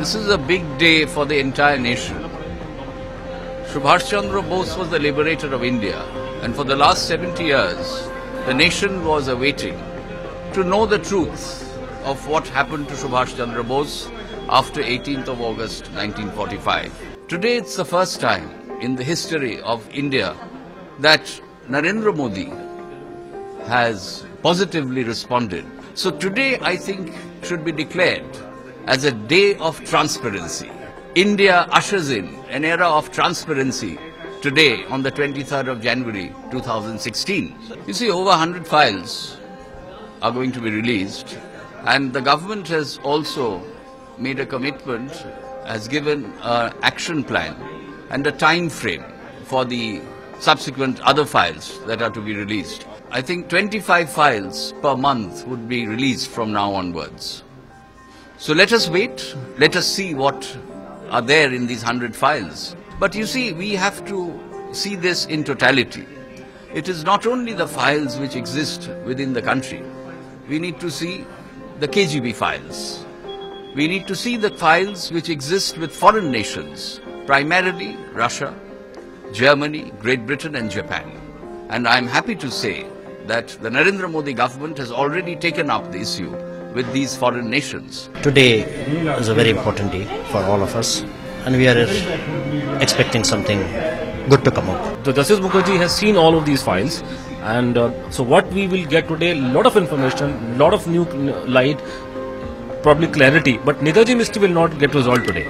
This is a big day for the entire nation. Subhash Chandra Bose was the liberator of India, and for the last 70 years, the nation was awaiting to know the truth of what happened to Subhash Chandra Bose after 18th of August 1945. Today it's the first time in the history of India that Narendra Modi has positively responded. So today I think should be declared as a day of transparency. India ushers in an era of transparency today on the 23rd of January 2016. You see, over 100 files are going to be released, and the government has also made a commitment, has given an action plan and a time frame for the subsequent other files that are to be released. I think 25 files per month would be released from now onwards. So let us wait, let us see what are there in these 100 files. But you see, we have to see this in totality. It is not only the files which exist within the country. We need to see the KGB files. We need to see the files which exist with foreign nations, primarily Russia, Germany, Great Britain and Japan. And I'm happy to say that the Narendra Modi government has already taken up the issue with these foreign nations. Today is a very important day for all of us, and we are expecting something good to come up. So Justice Mukherjee has seen all of these files, and so what we will get today, a lot of information, lot of new light, probably clarity, but Netaji mystery will not get resolved today.